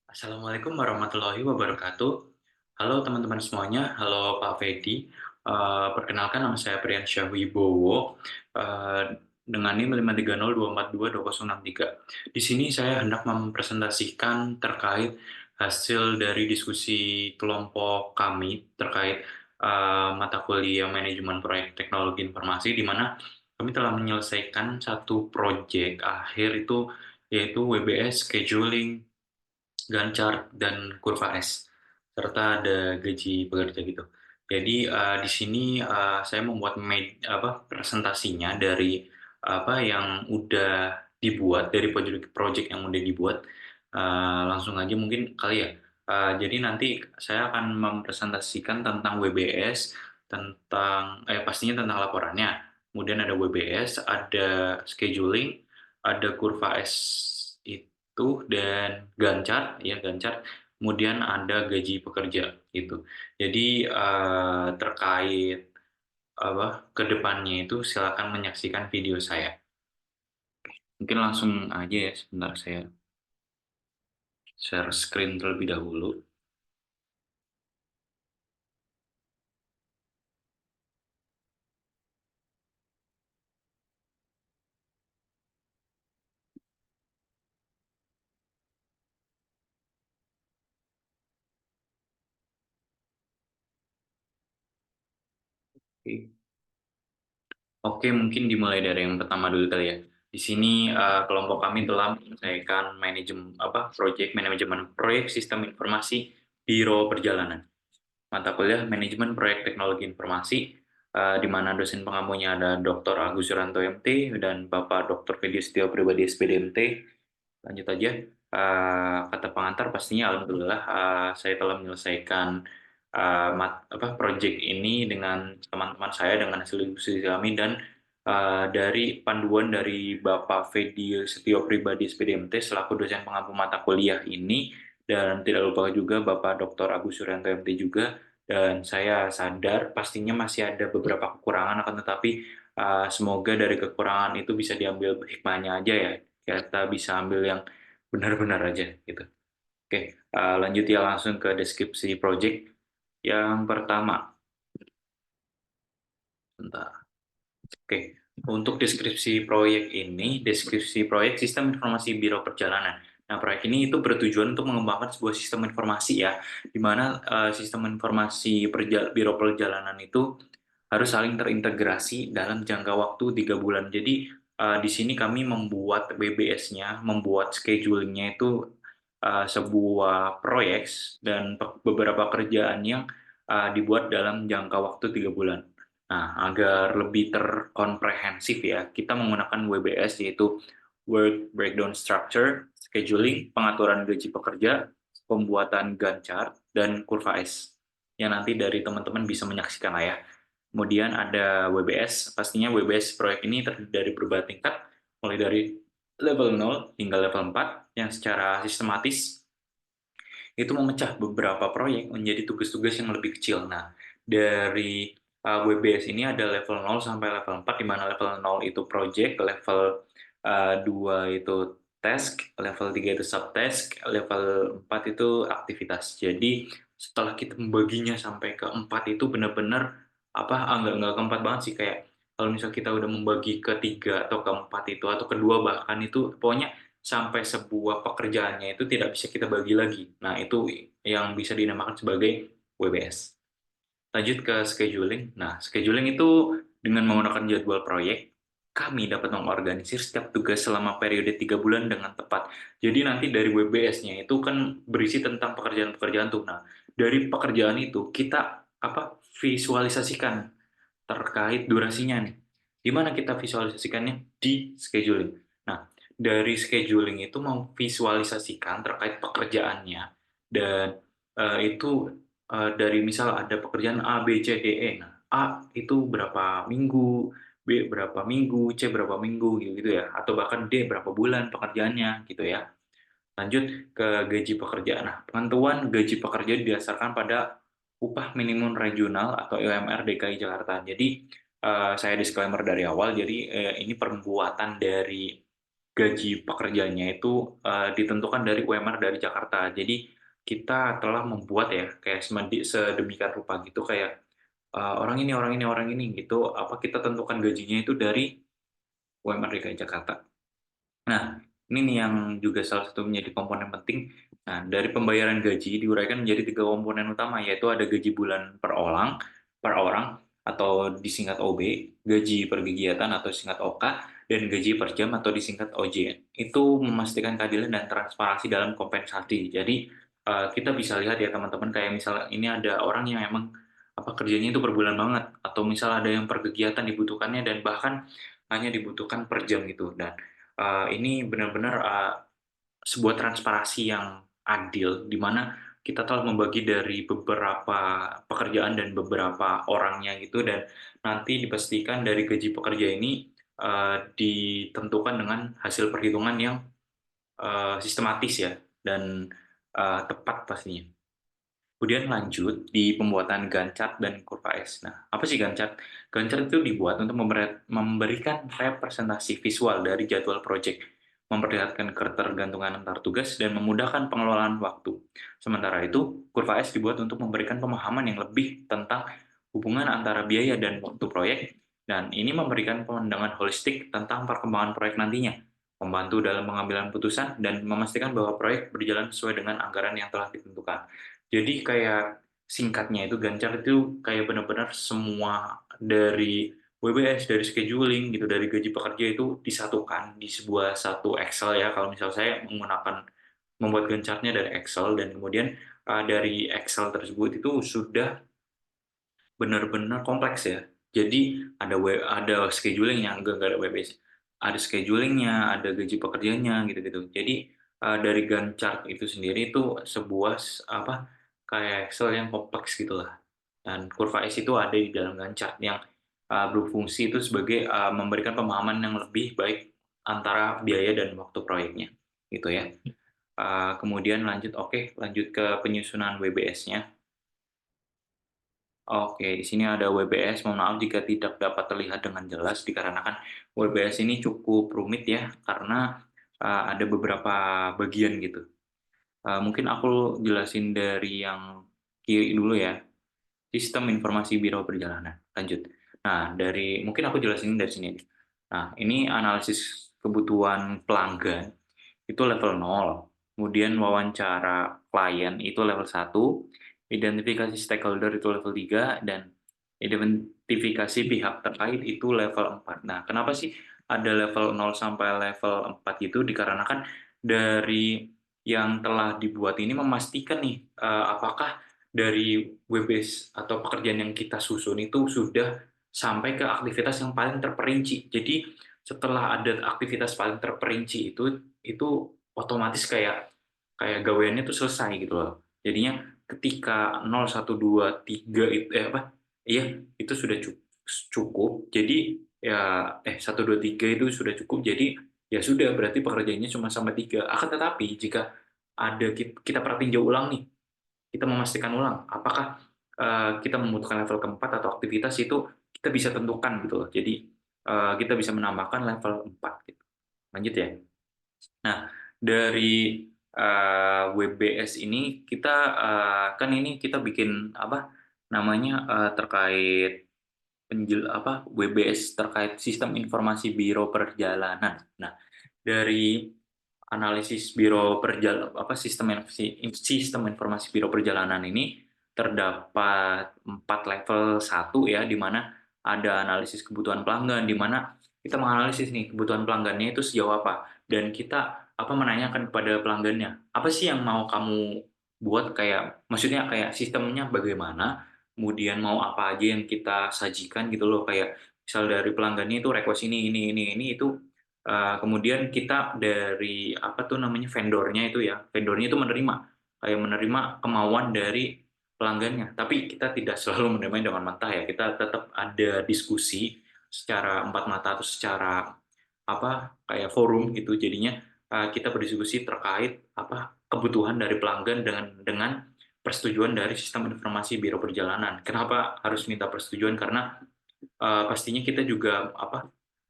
Assalamualaikum warahmatullahi wabarakatuh. Halo teman-teman semuanya, halo Pak Fedi. Perkenalkan nama saya Priyansyah Wibowo, dengan NIM 53024220063. Di sini saya hendak mempresentasikan terkait hasil dari diskusi kelompok kami terkait mata kuliah manajemen proyek teknologi informasi, di mana kami telah menyelesaikan satu proyek akhir itu yaitu WBS scheduling, Gantt chart, dan kurva S, serta ada gaji pekerja gitu. Jadi di sini saya membuat presentasinya dari apa yang udah dibuat, dari project yang udah dibuat. Langsung aja mungkin kali ya. Jadi nanti saya akan mempresentasikan tentang WBS, tentang pastinya tentang laporannya. Kemudian ada WBS, ada scheduling, ada kurva S itu, dan Gancar ya, Gancar, kemudian ada gaji pekerja gitu. Jadi terkait kedepannya itu silakan menyaksikan video saya. Mungkin langsung aja ya, sebentar saya share screen terlebih dahulu. Oke. Oke, mungkin dimulai dari yang pertama dulu kali ya. Di sini kelompok kami telah menyelesaikan proyek manajemen proyek sistem informasi Biro Perjalanan. Mata kuliah manajemen proyek teknologi informasi, di mana dosen pengampunya ada Dr. Agus Suranto MT dan Bapak Dr. Fedi Setio Pribadi SPD MT. Lanjut aja. Kata pengantar pastinya alhamdulillah saya telah menyelesaikan project ini dengan teman-teman saya dengan hasil diskusi kami, dan dari panduan dari Bapak Fedi Setio Pribadi SPDMT selaku dosen pengampu mata kuliah ini, dan tidak lupa juga Bapak Dr. Agus Suryanto MT juga. Dan saya sadar pastinya masih ada beberapa kekurangan, akan tetapi semoga dari kekurangan itu bisa diambil hikmahnya aja ya, kita bisa ambil yang benar-benar aja gitu. Oke, lanjut ya langsung ke deskripsi project yang pertama. Bentar. Oke, untuk deskripsi proyek ini, deskripsi proyek Sistem Informasi Biro Perjalanan. Nah, proyek ini itu bertujuan untuk mengembangkan sebuah sistem informasi ya, di mana sistem informasi Biro Perjalanan itu harus saling terintegrasi dalam jangka waktu 3 bulan. Jadi di sini kami membuat BBS-nya, membuat schedule-nya itu sebuah proyek dan beberapa kerjaan yang dibuat dalam jangka waktu 3 bulan. Nah, agar lebih terkomprehensif ya, kita menggunakan WBS, yaitu Work Breakdown Structure, Scheduling, pengaturan gaji pekerja, pembuatan Gantt chart, dan kurva S. Yang nanti dari teman-teman bisa menyaksikan lah ya. Kemudian ada WBS, pastinya WBS proyek ini terdiri dari berbagai tingkat, mulai dari level 0 hingga level 4, yang secara sistematis itu memecah beberapa proyek menjadi tugas-tugas yang lebih kecil. Nah, dari WBS ini ada level 0 sampai level 4, di mana level 0 itu project, level 2 itu task, level 3 itu subtask, level 4 itu aktivitas. Jadi setelah kita membaginya sampai ke 4 itu benar-benar enggak keempat banget sih, kayak kalau misal kita udah membagi ke 3 atau ke 4 itu, atau kedua bahkan, itu pokoknya sampai sebuah pekerjaannya itu tidak bisa kita bagi lagi. Nah, itu yang bisa dinamakan sebagai WBS. Lanjut ke scheduling. Nah, scheduling itu dengan menggunakan jadwal proyek, kami dapat mengorganisir setiap tugas selama periode 3 bulan dengan tepat. Jadi nanti dari WBS-nya itu kan berisi tentang pekerjaan-pekerjaan tuh. Nah, dari pekerjaan itu kita visualisasikan terkait durasinya nih. Di mana kita visualisasikannya? Di scheduling. Nah, dari scheduling itu memvisualisasikan terkait pekerjaannya, dan itu dari misal ada pekerjaan A, B, C, D, E. Nah, A itu berapa minggu, B berapa minggu, C berapa minggu gitu ya, atau bahkan D berapa bulan pekerjaannya gitu ya. Lanjut ke gaji pekerja. Nah, penentuan gaji pekerja didasarkan pada upah minimum regional atau UMR DKI Jakarta. Jadi saya disclaimer dari awal, jadi ini perbuatan dari gaji pekerjanya itu ditentukan dari UMR dari Jakarta. Jadi kita telah membuat ya kayak sedemikian rupa gitu kayak orang ini orang ini orang ini gitu apa kita tentukan gajinya itu dari UMR DKI Jakarta. Nah, ini nih yang juga salah satu menjadi komponen penting. Nah, dari pembayaran gaji diuraikan menjadi 3 komponen utama, yaitu ada gaji bulan per orang atau disingkat OB, gaji per kegiatan atau disingkat OK, dan gaji per jam atau disingkat OJ. Itu memastikan keadilan dan transparansi dalam kompensasi. Jadi, kita bisa lihat ya teman-teman, kayak misalnya ini ada orang yang emang apa kerjanya itu per bulan banget, atau misal ada yang per kegiatan dibutuhkannya dan bahkan hanya dibutuhkan per jam gitu. Dan ini benar-benar sebuah transparansi yang adil, di mana kita telah membagi dari beberapa pekerjaan dan beberapa orangnya gitu, dan nanti dipastikan dari gaji pekerja ini ditentukan dengan hasil perhitungan yang sistematis ya, dan tepat pastinya. Kemudian lanjut di pembuatan Gantt chart dan kurva S. Nah, apa sih Gantt chart? Gantt chart itu dibuat untuk memberikan representasi visual dari jadwal proyek, memperlihatkan ketergantungan antar tugas, dan memudahkan pengelolaan waktu. Sementara itu, kurva S dibuat untuk memberikan pemahaman yang lebih tentang hubungan antara biaya dan waktu proyek, dan ini memberikan pandangan holistik tentang perkembangan proyek nantinya, membantu dalam pengambilan putusan, dan memastikan bahwa proyek berjalan sesuai dengan anggaran yang telah ditentukan. Jadi kayak singkatnya itu Gancar itu kayak benar-benar semua dari WBS, dari scheduling gitu, dari gaji pekerja itu disatukan di sebuah satu Excel ya. Kalau misal saya menggunakan membuat Gancarnya dari Excel, dan kemudian dari Excel tersebut itu sudah benar-benar kompleks ya. Jadi ada schedulingnya, enggak ada WBS. Ada schedulingnya, ada gaji pekerjanya gitu-gitu. Jadi dari Gantt chart itu sendiri itu sebuah apa kayak Excel yang kompleks gitulah. Dan kurva S itu ada di dalam Gantt chart yang berfungsi itu sebagai memberikan pemahaman yang lebih baik antara biaya dan waktu proyeknya, gitu ya. Kemudian lanjut ke penyusunan WBS-nya. Oke, di sini ada WBS. Mohon maaf jika tidak dapat terlihat dengan jelas dikarenakan WBS ini cukup rumit ya, karena ada beberapa bagian gitu. Mungkin aku jelasin dari yang kiri dulu ya, sistem informasi biro perjalanan. Lanjut. Nah, mungkin aku jelasin dari sini. Nah, ini analisis kebutuhan pelanggan itu level 0. Kemudian wawancara klien itu level 1, identifikasi stakeholder itu level 3, dan identifikasi pihak terkait itu level 4. Nah, kenapa sih ada level 0 sampai level 4 itu? Dikarenakan dari yang telah dibuat ini memastikan nih, apakah dari WBS atau pekerjaan yang kita susun itu sudah sampai ke aktivitas yang paling terperinci. Jadi setelah ada aktivitas paling terperinci itu otomatis kayak kayak gaweannya tuh selesai gitu loh. Jadinya ketika 0, 1, 2, 3 itu iya, itu sudah cukup. Jadi ya 1, 2, 3 itu sudah cukup. Jadi ya sudah berarti pekerjaannya cuma sampai 3. Akan tetapi jika ada kita perhatiin jauh ulang nih, kita memastikan ulang apakah kita membutuhkan level keempat atau aktivitas itu kita bisa tentukan gitu loh. Jadi kita bisa menambahkan level 4 gitu. Lanjut ya. Nah, dari WBS ini kita kan ini kita bikin apa namanya terkait WBS terkait sistem informasi biro perjalanan. Nah, dari analisis biro sistem informasi biro perjalanan ini terdapat 4 level 1 ya, di mana ada analisis kebutuhan pelanggan, di mana kita menganalisis nih kebutuhan pelanggannya itu sejauh apa, dan kita menanyakan kepada pelanggannya apa sih yang mau kamu buat, kayak maksudnya kayak sistemnya bagaimana, kemudian mau apa aja yang kita sajikan gitu loh, kayak misal dari pelanggannya itu request ini itu. Kemudian kita dari vendornya itu ya, vendornya itu menerima kemauan dari pelanggannya. Tapi kita tidak selalu menerima dengan mentah ya, kita tetap ada diskusi secara empat mata atau secara kayak forum gitu. Jadinya kita berdiskusi terkait kebutuhan dari pelanggan dengan persetujuan dari sistem informasi biro perjalanan. Kenapa harus minta persetujuan? Karena pastinya kita juga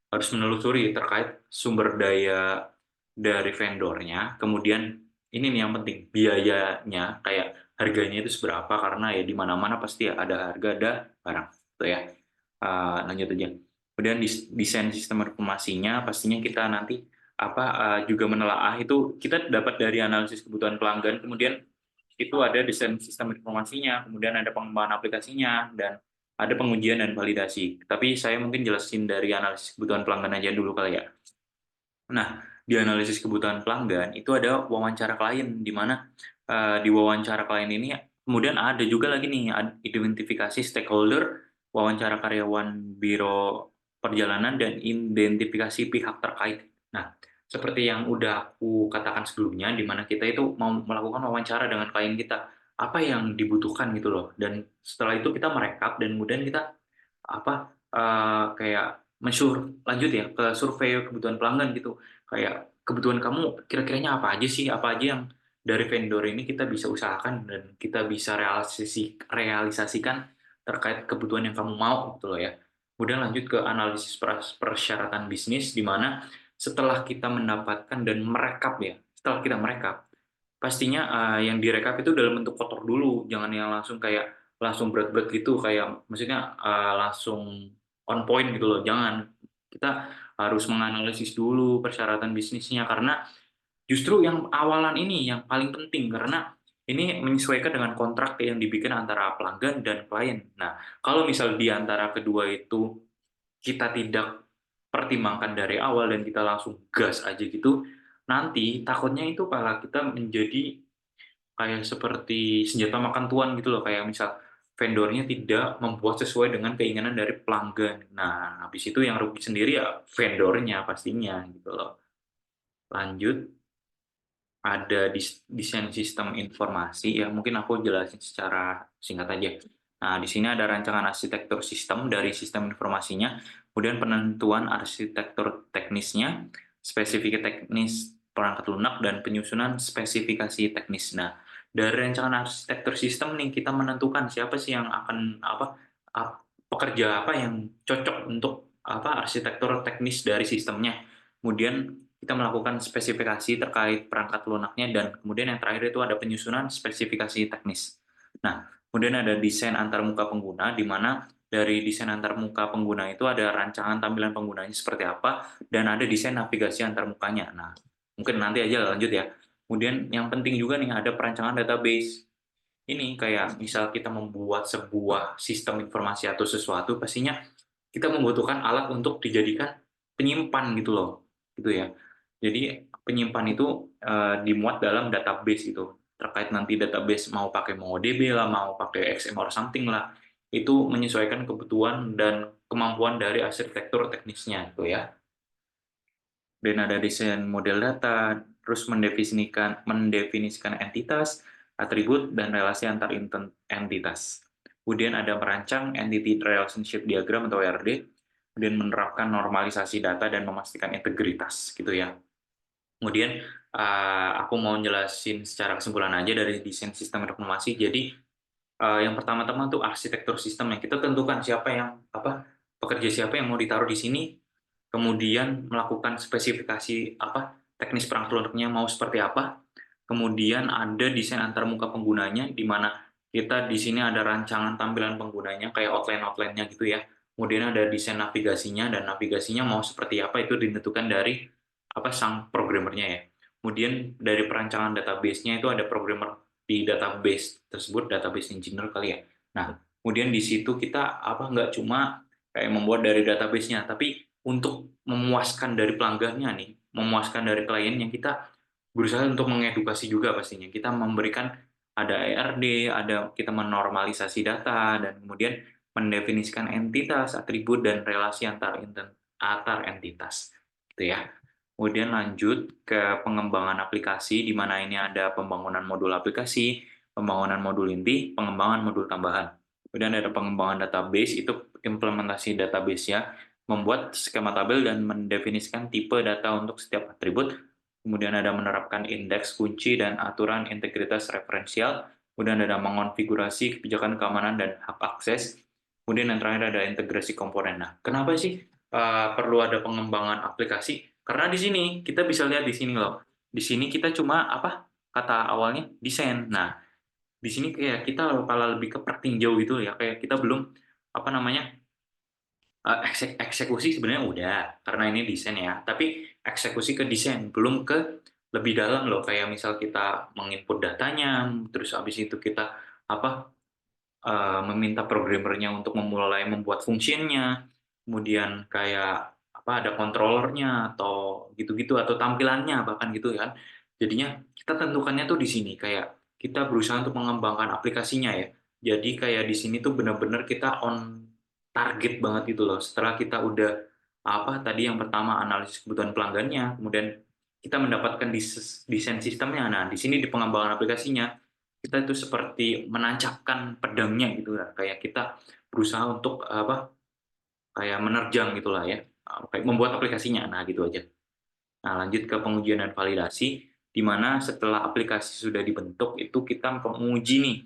harus menelusuri terkait sumber daya dari vendornya, kemudian ini nih yang penting, biayanya, kayak harganya itu seberapa, karena ya di mana-mana pasti ada harga, ada barang, gitu ya. Lanjut aja. Kemudian desain sistem informasinya, pastinya kita nanti juga menelaah itu kita dapat dari analisis kebutuhan pelanggan, kemudian itu ada desain sistem informasinya, kemudian ada pengembangan aplikasinya, dan ada pengujian dan validasi. Tapi saya mungkin jelasin dari analisis kebutuhan pelanggan aja dulu kali ya. Nah, di analisis kebutuhan pelanggan itu ada wawancara klien, di mana di wawancara klien ini kemudian ada juga lagi nih identifikasi stakeholder, wawancara karyawan biro perjalanan, dan identifikasi pihak terkait. Nah, seperti yang udah aku katakan sebelumnya, di mana kita itu mau melakukan wawancara dengan klien kita, apa yang dibutuhkan gitu loh. Dan setelah itu kita merekap dan kemudian kita kayak lanjut ya ke survei kebutuhan pelanggan gitu. Kayak kebutuhan kamu kira-kiranya apa aja sih? Apa aja yang dari vendor ini kita bisa usahakan dan kita bisa realisasikan terkait kebutuhan yang kamu mau gitu loh ya. Kemudian lanjut ke analisis persyaratan bisnis, di mana setelah kita mendapatkan dan merekap ya, setelah kita merekap, pastinya yang direkap itu dalam bentuk kotor dulu, jangan yang langsung berat-berat gitu, kayak maksudnya langsung on point gitu loh, jangan. Kita harus menganalisis dulu persyaratan bisnisnya, karena justru yang awalan ini yang paling penting, karena ini menyesuaikan dengan kontrak yang dibikin antara pelanggan dan klien. Nah, kalau misal di antara kedua itu kita tidak pertimbangkan dari awal dan kita langsung gas aja gitu, nanti takutnya itu malah kita menjadi kayak seperti senjata makan tuan gitu loh, kayak misal vendornya tidak membuat sesuai dengan keinginan dari pelanggan. Nah, habis itu yang rugi sendiri ya vendornya pastinya gitu loh. Lanjut, ada desain sistem informasi ya, mungkin aku jelasin secara singkat aja. Nah, di sini ada rancangan arsitektur sistem dari sistem informasinya, kemudian penentuan arsitektur teknisnya, spesifikasi teknis perangkat lunak, dan penyusunan spesifikasi teknis. Nah, dari rancangan arsitektur sistem nih kita menentukan siapa sih yang akan pekerja apa yang cocok untuk arsitektur teknis dari sistemnya. Kemudian kita melakukan spesifikasi terkait perangkat lunaknya, dan kemudian yang terakhir itu ada penyusunan spesifikasi teknis. Nah, kemudian ada desain antarmuka pengguna, di mana dari desain antarmuka pengguna itu ada rancangan tampilan penggunanya seperti apa, dan ada desain navigasi antarmukanya. Nah, mungkin nanti aja lanjut ya. Kemudian yang penting juga nih ada perancangan database. Ini kayak misal kita membuat sebuah sistem informasi atau sesuatu, pastinya kita membutuhkan alat untuk dijadikan penyimpan gitu loh, gitu ya. Jadi penyimpan itu dimuat dalam database itu. Terkait nanti database mau pakai MongoDB lah, mau pakai XML or something lah, itu menyesuaikan kebutuhan dan kemampuan dari arsitektur teknisnya gitu ya. Dan ada desain model data, terus mendefinisikan entitas, atribut, dan relasi antar entitas. Kemudian ada merancang Entity Relationship Diagram atau ERD, kemudian menerapkan normalisasi data dan memastikan integritas, gitu ya. Kemudian aku mau jelasin secara kesimpulan aja dari desain sistem informasi. Jadi yang pertama-tama tuh arsitektur sistem yang kita tentukan pekerja siapa yang mau ditaruh di sini, kemudian melakukan spesifikasi teknis perangkat lunaknya mau seperti apa, kemudian ada desain antarmuka penggunanya, di mana kita di sini ada rancangan tampilan penggunanya kayak outline-nya gitu ya, kemudian ada desain navigasinya, dan navigasinya mau seperti apa itu ditentukan dari sang programmernya ya. Kemudian dari perancangan database-nya itu ada programmer di database tersebut, database engineer kali ya. Nah, kemudian di situ kita nggak cuma kayak membuat dari database-nya, tapi untuk memuaskan dari pelanggannya nih, memuaskan dari kliennya, kita berusaha untuk mengedukasi juga pastinya. Kita memberikan ada ERD, ada kita menormalisasi data, dan kemudian mendefinisikan entitas, atribut, dan relasi antar entitas. Gitu ya. Kemudian lanjut ke pengembangan aplikasi, di mana ini ada pembangunan modul aplikasi, pembangunan modul inti, pengembangan modul tambahan. Kemudian ada pengembangan database, itu implementasi database ya, membuat skema tabel dan mendefinisikan tipe data untuk setiap atribut. Kemudian ada menerapkan indeks kunci dan aturan integritas referensial. Kemudian ada mengonfigurasi kebijakan keamanan dan hak akses. Kemudian yang terakhir ada integrasi komponen. Nah, kenapa sih perlu ada pengembangan aplikasi? Karena di sini kita bisa lihat di sini loh. Di sini kita cuma apa? Kata awalnya desain. Nah, di sini kayak kita malah lebih ke pertinjau gitu ya. Kayak kita belum apa namanya? Eksekusi sebenarnya udah karena ini desain ya. Tapi eksekusi ke desain belum ke lebih dalam loh. Kayak misal kita menginput datanya, terus habis itu kita apa? Meminta programmernya untuk memulai membuat fungsinya, kemudian kayak apa ada controllernya atau gitu-gitu atau tampilannya bahkan gitu kan. Jadinya kita tentukannya tuh di sini kayak kita berusaha untuk mengembangkan aplikasinya ya. Jadi kayak di sini tuh benar-benar kita on target banget gitu loh. Setelah kita udah apa tadi yang pertama analisis kebutuhan pelanggannya, kemudian kita mendapatkan desain sistemnya. Nah, di sini di pengembangan aplikasinya kita itu seperti menancapkan pedangnya gitu ya, kayak kita berusaha untuk apa, kayak menerjang gitulah ya, kayak membuat aplikasinya, nah gitu aja. Nah lanjut ke pengujian dan validasi, di mana setelah aplikasi sudah dibentuk itu kita menguji nih,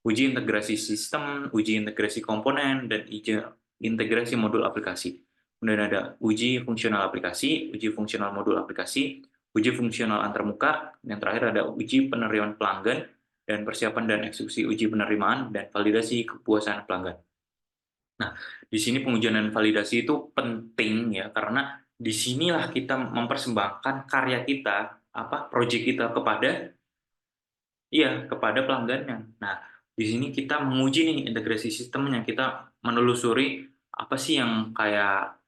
uji integrasi sistem, uji integrasi komponen, dan uji integrasi modul aplikasi. Kemudian ada uji fungsional aplikasi, uji fungsional modul aplikasi, uji fungsional antarmuka, yang terakhir ada uji penerimaan pelanggan, dan persiapan dan eksekusi uji penerimaan dan validasi kepuasan pelanggan. Nah, di sini pengujian dan validasi itu penting ya, karena di sinilah kita mempersembahkan karya kita, apa, proyek kita kepada iya, kepada pelanggannya. Nah, di sini kita menguji nih integrasi sistemnya, kita menelusuri apa sih yang kayak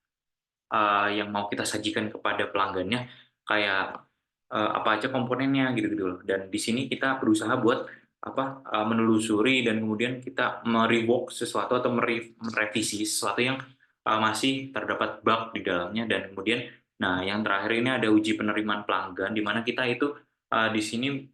yang mau kita sajikan kepada pelanggannya, kayak apa aja komponennya gitu-gitu loh. Dan di sini kita berusaha buat apa menelusuri dan kemudian kita merework sesuatu atau merevisi sesuatu yang masih terdapat bug di dalamnya dan kemudian nah yang terakhir ini ada uji penerimaan pelanggan di mana kita itu di sini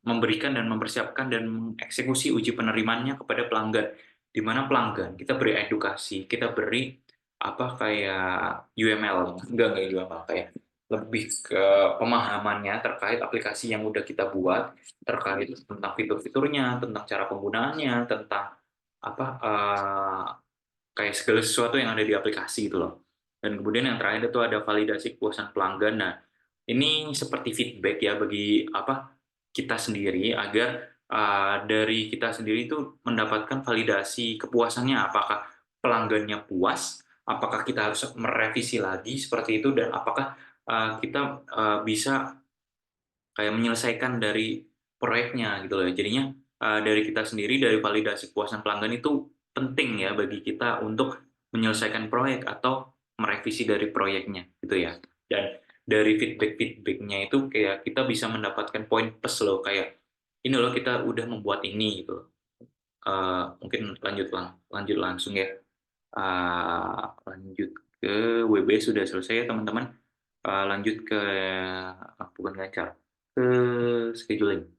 memberikan dan mempersiapkan dan mengeksekusi uji penerimaannya kepada pelanggan di mana pelanggan kita beri edukasi, kita beri apa kayak UML, enggak UML kayak lebih ke pemahamannya terkait aplikasi yang udah kita buat, terkait tentang fitur-fiturnya, tentang cara penggunaannya, tentang apa kayak segala sesuatu yang ada di aplikasi itu loh. Dan kemudian yang terakhir itu ada validasi kepuasan pelanggan. Nah, ini seperti feedback ya bagi apa kita sendiri agar dari kita sendiri itu mendapatkan validasi kepuasannya apakah pelanggannya puas, apakah kita harus merevisi lagi seperti itu dan apakah kita bisa kayak menyelesaikan dari proyeknya gitu loh. Jadinya dari kita sendiri dari validasi kepuasan pelanggan itu penting ya bagi kita untuk menyelesaikan proyek atau merevisi dari proyeknya gitu ya. Dan dari feedback-feedbacknya itu kayak kita bisa mendapatkan poin plus loh kayak ini loh kita udah membuat ini gitu. Mungkin lanjut langsung ya. Lanjut ke WB sudah selesai ya teman-teman. Lanjut ke bukan gacha, ke scheduling.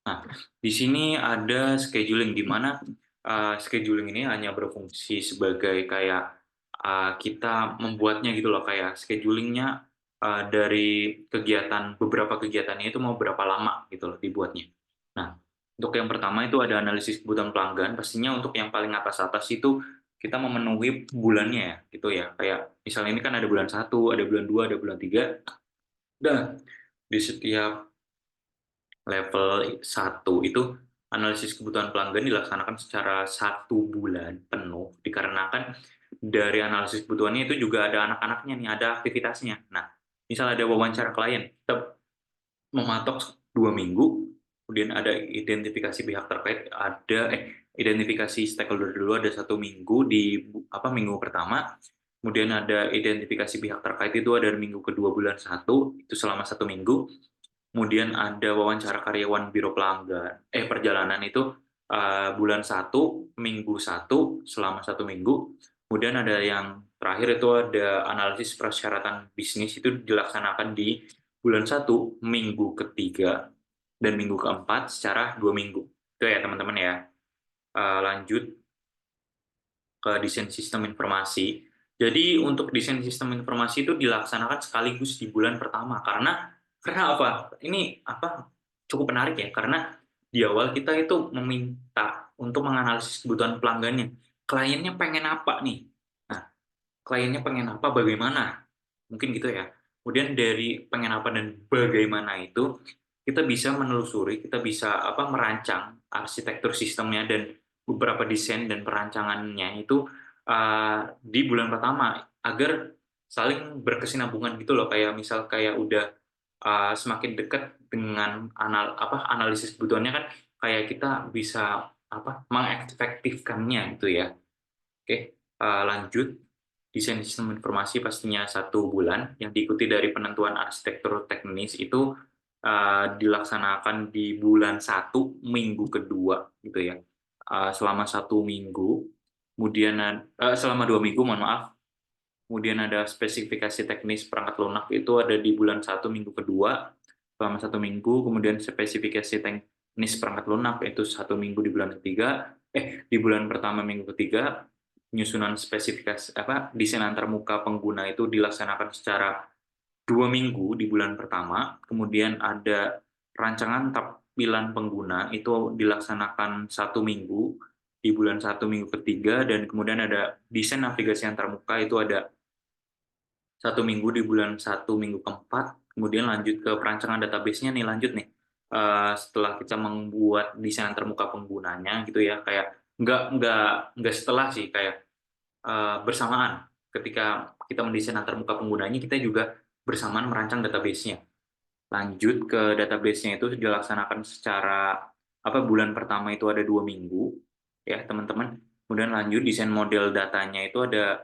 Nah, di sini ada scheduling di mana scheduling ini hanya berfungsi sebagai kayak kita membuatnya gitu loh kayak schedulingnya dari kegiatan beberapa kegiatannya itu mau berapa lama gitu loh dibuatnya. Nah, untuk yang pertama itu ada analisis kebutuhan pelanggan. Pastinya untuk yang paling atas-atas itu kita memenuhi bulannya ya gitu ya. Kayak misalnya ini kan ada bulan 1, ada bulan 2, ada bulan 3. Dan di setiap level 1 itu analisis kebutuhan pelanggan dilaksanakan secara 1 bulan penuh, dikarenakan dari analisis kebutuhannya itu juga ada anak-anaknya nih, ada aktivitasnya. Nah, misal ada wawancara klien, kita mematok 2 minggu, kemudian ada identifikasi pihak terkait, ada identifikasi stakeholder dulu ada 1 minggu di apa minggu pertama, kemudian ada identifikasi pihak terkait itu ada minggu kedua bulan 1, itu selama 1 minggu, kemudian ada wawancara karyawan biro pelanggan, perjalanan itu bulan 1, minggu 1 selama 1 minggu, kemudian ada yang terakhir itu ada analisis persyaratan bisnis itu dilaksanakan di bulan 1, minggu ketiga, dan minggu keempat secara 2 minggu. Itu ya teman-teman ya. Lanjut ke desain sistem informasi. Jadi untuk desain sistem informasi itu dilaksanakan sekaligus di bulan pertama karena apa? Ini apa cukup menarik ya karena di awal kita itu meminta untuk menganalisis kebutuhan pelanggannya. Kliennya pengen apa nih? Nah, kliennya pengen apa? Bagaimana? Mungkin gitu ya. Kemudian dari pengen apa dan bagaimana itu, kita bisa menelusuri, kita bisa merancang arsitektur sistemnya dan beberapa desain dan perancangannya itu di bulan pertama agar saling berkesinambungan gitu loh. Kayak misal kayak udah semakin dekat dengan analisis kebutuhannya kan kayak kita bisa mengefektifkannya gitu ya. Oke, lanjut. Desain sistem informasi pastinya 1 bulan, yang diikuti dari penentuan arsitektur teknis itu dilaksanakan di bulan 1 minggu kedua gitu ya. Selama 1 minggu, kemudian selama 2 minggu, mohon maaf. Kemudian ada spesifikasi teknis perangkat lunak itu ada di bulan 1 minggu kedua, selama 1 minggu. Kemudian spesifikasi teknis perangkat lunak itu 1 minggu di bulan ketiga, di bulan pertama minggu ketiga. Penyusunan spesifikasi desain antarmuka pengguna itu dilaksanakan secara 2 minggu di bulan pertama. Kemudian ada rancangan tampilan pengguna itu dilaksanakan 1 minggu di bulan 1 minggu ketiga, dan kemudian ada desain navigasi antarmuka itu ada 1 minggu di bulan 1 minggu keempat. Kemudian lanjut ke perancangan database-nya nih, lanjut nih. Setelah kita membuat desain termuka penggunanya gitu ya, kayak nggak setelah sih, kayak bersamaan. Ketika kita mendesain antarmuka penggunanya, kita juga bersamaan merancang database-nya. Lanjut ke database-nya itu dilaksanakan secara bulan pertama itu ada 2 minggu ya teman-teman. Kemudian lanjut desain model datanya itu ada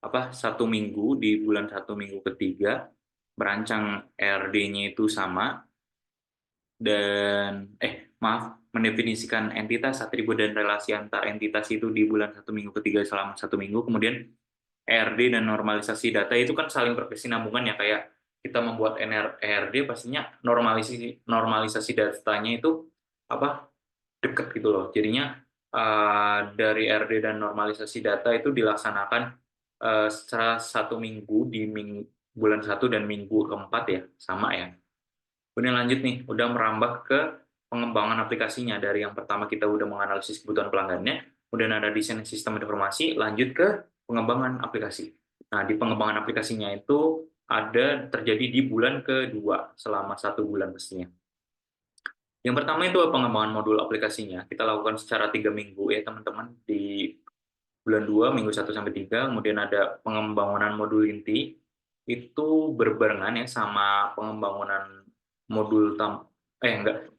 1 minggu di bulan 1 minggu ketiga, merancang RD-nya itu sama, dan maaf, mendefinisikan entitas, atribut, dan relasi antar entitas itu di bulan 1 minggu ketiga selama 1 minggu. Kemudian ERD dan normalisasi data itu kan saling berkesinambungan ya, kayak kita membuat ERD pastinya normalisasi datanya itu dekat gitu loh. Jadinya dari RD dan normalisasi data itu dilaksanakan secara 1 minggu di bulan 1 dan minggu keempat ya, sama ya. Kemudian lanjut nih, udah merambah ke pengembangan aplikasinya. Dari yang pertama kita udah menganalisis kebutuhan pelanggannya, kemudian ada desain sistem informasi, lanjut ke pengembangan aplikasi. Nah, di pengembangan aplikasinya itu ada terjadi di bulan kedua, selama 1 bulan pastinya. Yang pertama itu pengembangan modul aplikasinya. Kita lakukan secara 3 minggu ya teman-teman, di bulan 2 minggu 1 sampai 3. Kemudian ada pengembangan modul inti, itu berbarengan ya sama pengembangan modul enggak.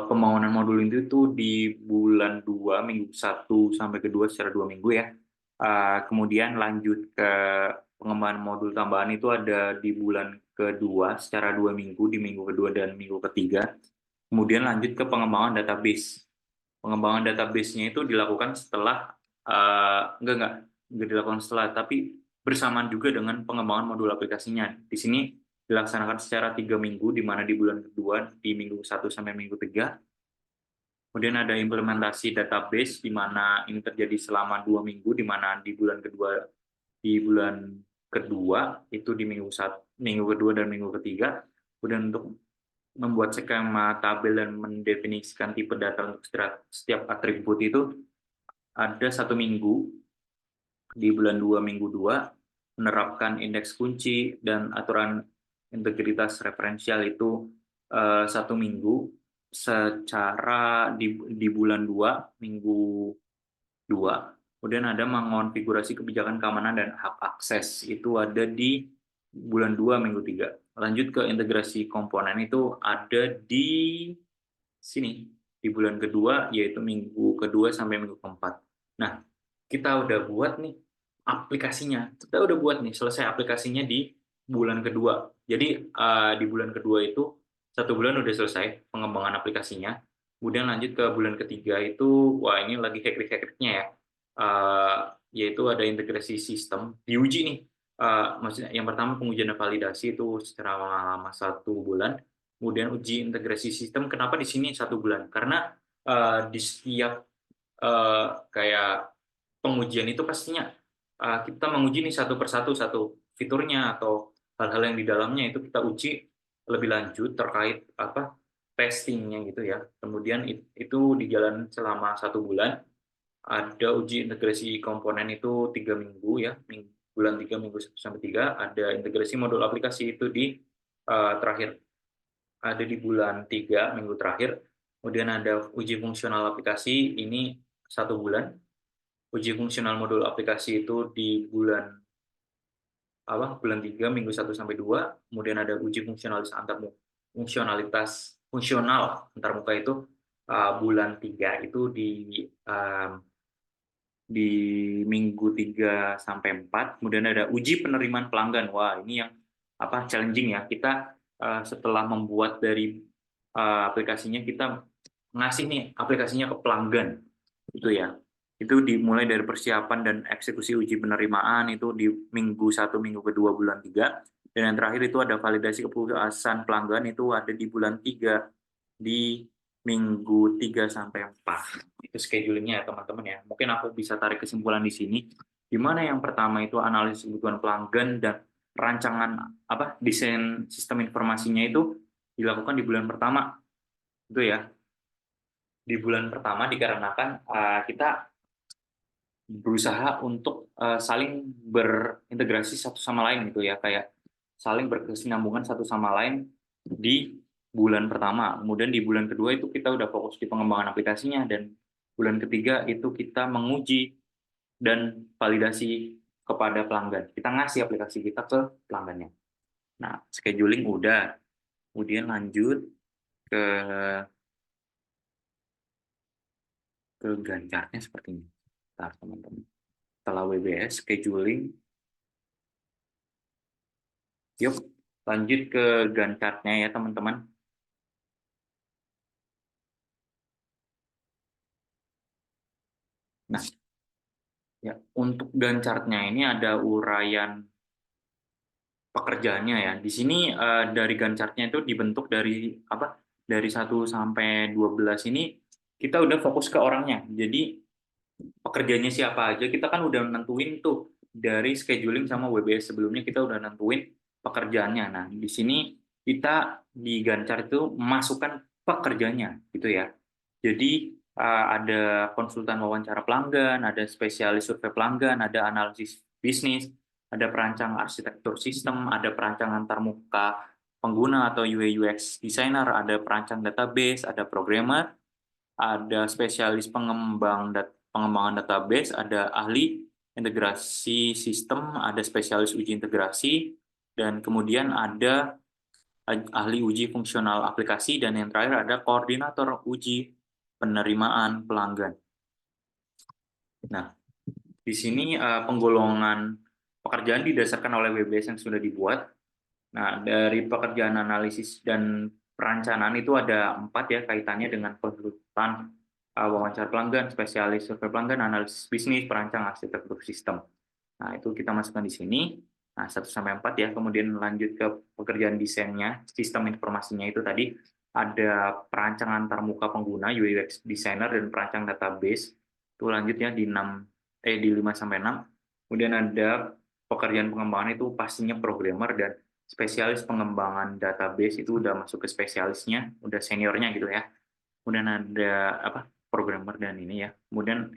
Pembangunan modul inti itu di bulan 2 minggu 1 sampai ke 2 secara 2 minggu ya. Kemudian lanjut ke pengembangan modul tambahan itu ada di bulan kedua secara 2 minggu, di minggu kedua dan minggu ketiga. Kemudian lanjut ke pengembangan database. Pengembangan database-nya itu dilakukan setelah, enggak dilakukan setelah, tapi bersamaan juga dengan pengembangan modul aplikasinya. Di sini dilaksanakan secara 3 minggu, di mana di bulan kedua, di minggu 1 sampai minggu 3. Kemudian ada implementasi database, di mana ini terjadi selama 2 minggu, di mana di bulan kedua itu di minggu kedua dan minggu ketiga. Kemudian untuk membuat skema tabel dan mendefinisikan tipe data untuk setiap atribut itu ada 1 minggu di bulan 2 minggu 2. Menerapkan indeks kunci dan aturan integritas referensial itu 1 minggu secara di bulan 2 minggu 2. Kemudian ada mengonfigurasi kebijakan keamanan dan hak akses itu ada di bulan 2 minggu 3. Lanjut ke integrasi komponen itu ada di sini di bulan kedua, yaitu minggu kedua sampai minggu keempat. Nah, kita udah buat nih aplikasinya, kita udah buat nih selesai aplikasinya di bulan kedua. Jadi di bulan kedua itu 1 bulan udah selesai pengembangan aplikasinya. Kemudian lanjut ke bulan ketiga itu, wah ini lagi hektik-hektiknya ya. Yaitu ada integrasi sistem diuji nih. Maksudnya yang pertama pengujian dan validasi itu secara lama 1 bulan. Kemudian uji integrasi sistem. Kenapa di sini 1 bulan? Karena di setiap kayak pengujian itu pastinya kita menguji nih satu persatu satu fiturnya atau hal-hal yang di dalamnya itu kita uji lebih lanjut terkait testingnya gitu ya. Kemudian itu dijalan selama 1 bulan. Ada uji integrasi komponen itu 3 minggu ya, minggu bulan 3 minggu 1 sampai 3, ada integrasi modul aplikasi itu di terakhir, ada di bulan 3 minggu terakhir, kemudian ada uji fungsional aplikasi ini 1 bulan, uji fungsional modul aplikasi itu di bulan 3 minggu 1 sampai 2, kemudian ada uji fungsional antarmuka itu bulan 3 itu di minggu 3 sampai 4, kemudian ada uji penerimaan pelanggan. Wah, ini yang challenging ya. Kita setelah membuat dari aplikasinya, kita ngasih nih aplikasinya ke pelanggan itu ya. Itu dimulai dari persiapan dan eksekusi uji penerimaan itu di minggu 1 minggu kedua bulan 3, dan yang terakhir itu ada validasi kepuasan pelanggan itu ada di bulan 3 di minggu 3 sampai 4. Itu schedulingnya ya teman-teman ya. Mungkin aku bisa tarik kesimpulan di sini, di mana yang pertama itu analisis kebutuhan pelanggan dan rancangan desain sistem informasinya itu dilakukan di bulan pertama itu ya. Di bulan pertama dikarenakan kita berusaha untuk saling berintegrasi satu sama lain gitu ya, kayak saling berkesinambungan satu sama lain di bulan pertama. Kemudian di bulan kedua itu kita udah fokus di pengembangan aplikasinya, dan bulan ketiga itu kita menguji dan validasi kepada pelanggan. Kita ngasih aplikasi kita ke pelanggannya. Nah, scheduling udah. Kemudian lanjut ke Gantt chart-nya seperti ini. Bentar, teman-teman. Setelah WBS, scheduling, yuk lanjut ke Gantt chart-nya ya teman-teman. Nah, ya untuk Gantt chart-nya ini ada uraian pekerjaannya ya. Di sini dari Gantt chart-nya itu dibentuk dari Dari 1 sampai 12 ini kita udah fokus ke orangnya. Jadi pekerjanya siapa aja kita kan udah nentuin tuh dari scheduling sama WBS sebelumnya, kita udah nentuin pekerjaannya. Nah, di sini kita di Gantt chart itu masukkan pekerjanya gitu ya. Jadi ada konsultan wawancara pelanggan, ada spesialis survei pelanggan, ada analisis bisnis, ada perancang arsitektur sistem, ada perancang antarmuka pengguna atau UI UX designer, ada perancang database, ada programmer, ada spesialis pengembangan database, ada ahli integrasi sistem, ada spesialis uji integrasi, dan kemudian ada ahli uji fungsional aplikasi, dan yang terakhir ada koordinator uji penerimaan pelanggan. Nah, di sini penggolongan pekerjaan didasarkan oleh WBS yang sudah dibuat. Nah, dari pekerjaan analisis dan perencanaan itu ada 4 ya, kaitannya dengan konsultan wawancara pelanggan, spesialis survei pelanggan, analisis bisnis, perancang arsitektur sistem. Nah, itu kita masukkan di sini. Nah, 1 sampai 4 ya. Kemudian lanjut ke pekerjaan desainnya, sistem informasinya itu tadi ada perancang antarmuka pengguna, UI UX designer, dan perancang database. Itu lanjutnya di 5 sampai 6. Kemudian ada pekerjaan pengembangan itu pastinya programmer dan spesialis pengembangan database, itu udah masuk ke spesialisnya, udah seniornya gitu ya. Kemudian ada programmer dan ini ya. Kemudian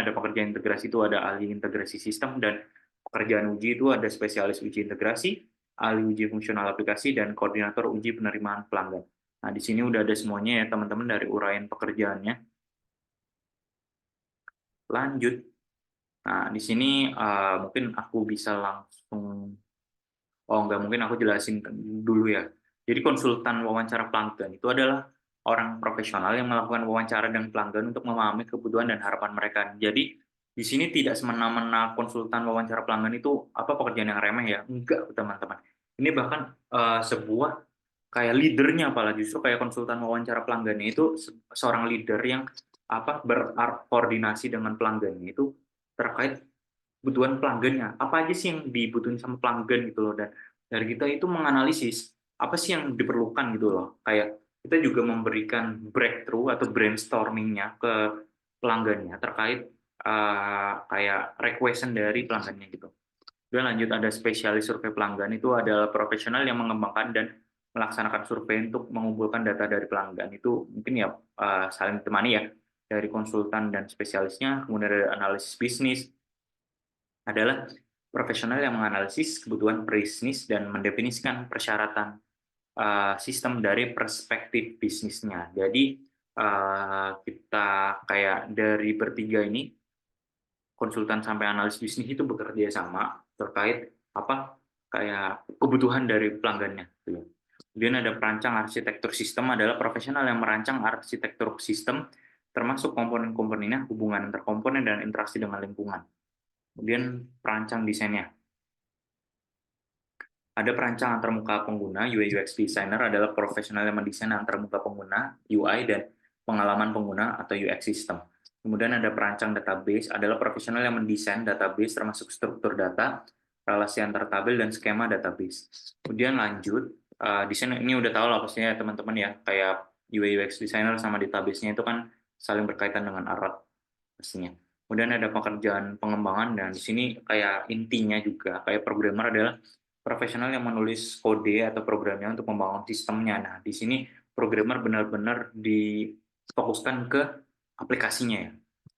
ada pekerjaan integrasi itu ada ahli integrasi sistem, dan pekerjaan uji itu ada spesialis uji integrasi, ahli uji fungsional aplikasi, dan koordinator uji penerimaan pelanggan. Nah, di sini udah ada semuanya ya teman-teman dari uraian pekerjaannya. Lanjut. Nah, di sini mungkin aku bisa langsung, mungkin aku jelasin dulu ya. Jadi konsultan wawancara pelanggan itu adalah orang profesional yang melakukan wawancara dengan pelanggan untuk memahami kebutuhan dan harapan mereka. Jadi di sini tidak semena-mena konsultan wawancara pelanggan itu pekerjaan yang remeh ya. Enggak, teman-teman. Ini bahkan sebuah kayak leadernya, apalagi justru kayak konsultan wawancara pelanggannya itu seorang leader yang berkoordinasi dengan pelanggannya itu terkait kebutuhan pelanggannya, apa aja sih yang dibutuhin sama pelanggan gitu loh, dan dari kita itu menganalisis apa sih yang diperlukan gitu loh, kayak kita juga memberikan breakthrough atau brainstormingnya ke pelanggannya terkait kayak requestion dari pelanggannya gitu. Dan lanjut ada spesialis survei pelanggan, itu adalah profesional yang mengembangkan dan melaksanakan survei untuk mengumpulkan data dari pelanggan. Itu mungkin ya saling ditemani ya dari konsultan dan spesialisnya. Kemudian ada analisis bisnis, adalah profesional yang menganalisis kebutuhan bisnis dan mendefinisikan persyaratan sistem dari perspektif bisnisnya. Jadi kita kayak dari bertiga ini, konsultan sampai analis bisnis itu bekerja sama terkait kayak kebutuhan dari pelanggannya. Gitu. Kemudian ada perancang arsitektur sistem, adalah profesional yang merancang arsitektur sistem termasuk komponen-komponennya, hubungan antar komponen dan interaksi dengan lingkungan. Kemudian perancang desainnya. Ada perancang antarmuka pengguna, UI UX designer adalah profesional yang mendesain antarmuka pengguna, UI dan pengalaman pengguna atau UX system. Kemudian ada perancang database, adalah profesional yang mendesain database termasuk struktur data, relasi antar tabel dan skema database. Kemudian lanjut, desain ini udah tahu lah pastinya teman-teman ya, kayak UI UX designer sama database-nya itu kan saling berkaitan dengan erat pastinya. Kemudian ada pekerjaan pengembangan, dan di sini kayak intinya juga kayak programmer adalah profesional yang menulis kode atau programnya untuk membangun sistemnya. Nah, di sini programmer benar-benar difokuskan ke aplikasinya ya.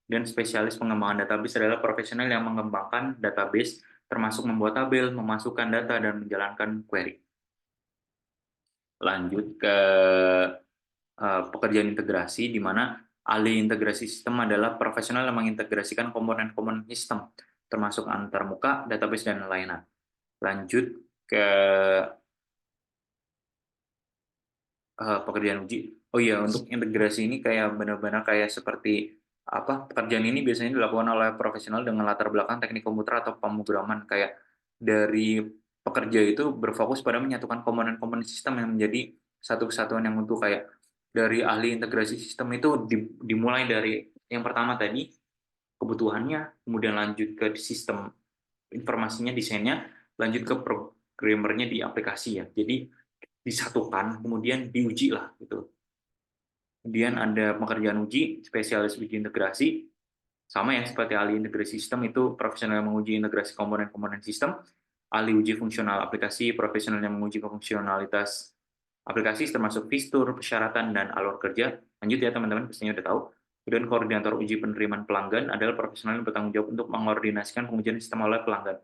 Dan spesialis pengembangan database adalah profesional yang mengembangkan database, termasuk membuat tabel, memasukkan data, dan menjalankan query. Lanjut ke pekerjaan integrasi, di mana ahli integrasi sistem adalah profesional yang mengintegrasikan komponen-komponen sistem, termasuk antarmuka, database, dan lain-lain. Lanjut ke pekerjaan uji. Oh iya, untuk integrasi ini kayak benar-benar kayak seperti pekerjaan ini biasanya dilakukan oleh profesional dengan latar belakang teknik komputer atau pemrograman. Kayak dari pekerja itu berfokus pada menyatukan komponen-komponen sistem yang menjadi satu kesatuan yang utuh. Kayak dari ahli integrasi sistem itu dimulai dari yang pertama tadi kebutuhannya, kemudian lanjut ke sistem informasinya, desainnya, lanjut ke programmernya di aplikasi ya. Jadi disatukan, kemudian diuji lah gitu. Kemudian ada pekerjaan uji, spesialis uji integrasi, sama yang seperti ahli integrasi sistem itu profesional yang menguji integrasi komponen-komponen sistem, ahli uji fungsional aplikasi, profesional yang menguji fungsionalitas aplikasi termasuk fitur, persyaratan, dan alur kerja. Lanjut ya teman-teman, pastinya udah tahu. Kemudian koordinator uji penerimaan pelanggan adalah profesional yang bertanggung jawab untuk mengkoordinasikan pengujian sistem oleh pelanggan.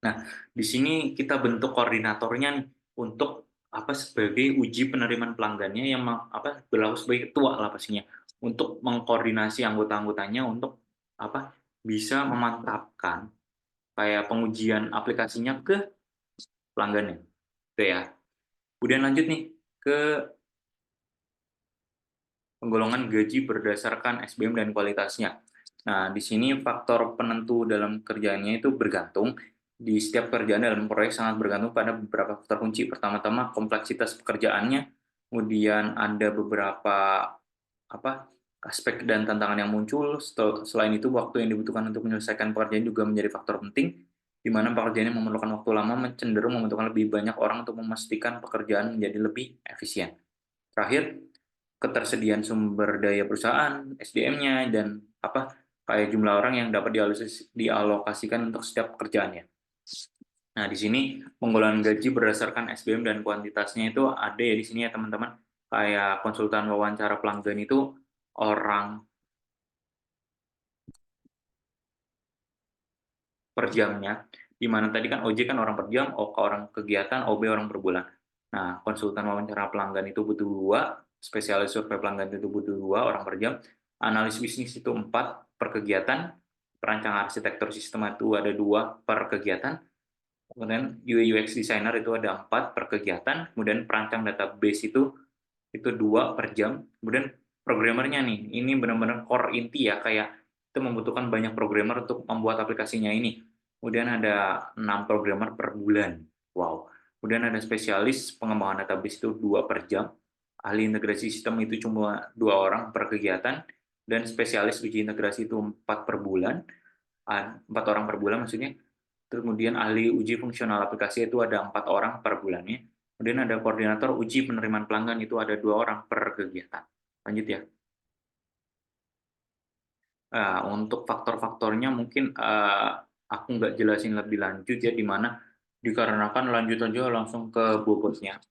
Nah, di sini kita bentuk koordinatornya nih untuk sebagai uji penerimaan pelanggannya yang berlaku sebagai ketua lah pastinya untuk mengkoordinasi anggota-anggotanya untuk bisa memantapkan kayak pengujian aplikasinya ke pelanggannya. Itu ya. Kemudian lanjut nih ke penggolongan gaji berdasarkan SBM dan kualitasnya. Nah, di sini faktor penentu dalam kerjaannya itu bergantung. Di setiap pekerjaan dalam proyek sangat bergantung pada beberapa faktor kunci. Pertama-tama kompleksitas pekerjaannya, kemudian ada beberapa aspek dan tantangan yang muncul. Selain itu, waktu yang dibutuhkan untuk menyelesaikan pekerjaan juga menjadi faktor penting, di mana pekerjaan yang memerlukan waktu lama cenderung membutuhkan lebih banyak orang untuk memastikan pekerjaan menjadi lebih efisien. Terakhir, ketersediaan sumber daya perusahaan, SDM-nya, dan kayak jumlah orang yang dapat dialokasikan untuk setiap pekerjaannya. Nah, di sini penggolongan gaji berdasarkan SBM dan kuantitasnya itu ada ya di sini ya teman-teman. Kayak konsultan wawancara pelanggan itu orang per jamnya, di mana tadi kan OJ kan orang per jam, OK orang kegiatan, OB orang per bulan. Nah, konsultan wawancara pelanggan itu butuh 2, spesialis survei pelanggan itu butuh 2 orang per jam, analis bisnis itu 4 per kegiatan, perancang arsitektur sistem itu ada 2 per kegiatan, kemudian UI UX designer itu ada 4 per kegiatan, kemudian perancang database itu 2 per jam, kemudian programmernya nih, ini benar-benar core inti ya, kayak itu membutuhkan banyak programmer untuk membuat aplikasinya ini. Kemudian ada 6 programmer per bulan. Wow. Kemudian ada spesialis pengembangan database itu 2 per jam. Ahli integrasi sistem itu cuma 2 orang per kegiatan. Dan spesialis uji integrasi itu 4 per bulan. 4 orang per bulan maksudnya. Kemudian ahli uji fungsional aplikasi itu ada 4 orang per bulannya. Kemudian ada koordinator uji penerimaan pelanggan itu ada 2 orang per kegiatan. Lanjut ya. Untuk faktor-faktornya mungkin aku nggak jelasin lebih lanjut ya, di mana dikarenakan lanjut aja langsung ke bobotnya.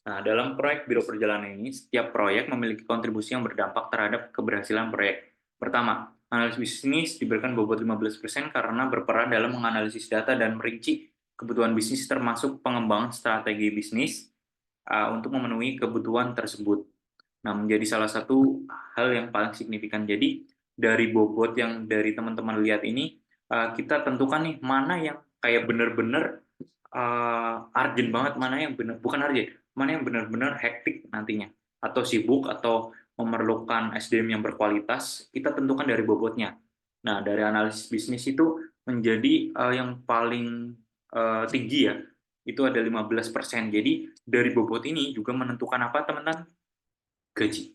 Nah, dalam proyek Biro Perjalanan ini, setiap proyek memiliki kontribusi yang berdampak terhadap keberhasilan proyek. Pertama, Analis bisnis diberikan bobot 15% karena berperan dalam menganalisis data dan merinci kebutuhan bisnis termasuk pengembangan strategi bisnis untuk memenuhi kebutuhan tersebut. Nah, menjadi salah satu hal yang paling signifikan. Jadi, dari bobot yang dari teman-teman lihat ini, kita tentukan nih mana yang kayak benar-benar urgent banget, mana yang benar bukan urgent, mana yang benar-benar hektik nantinya, atau sibuk, atau memerlukan SDM yang berkualitas, kita tentukan dari bobotnya. Nah, dari analisis bisnis itu menjadi yang paling tinggi ya, itu ada 15%. Jadi, dari bobot ini juga menentukan apa, teman-teman? Gaji,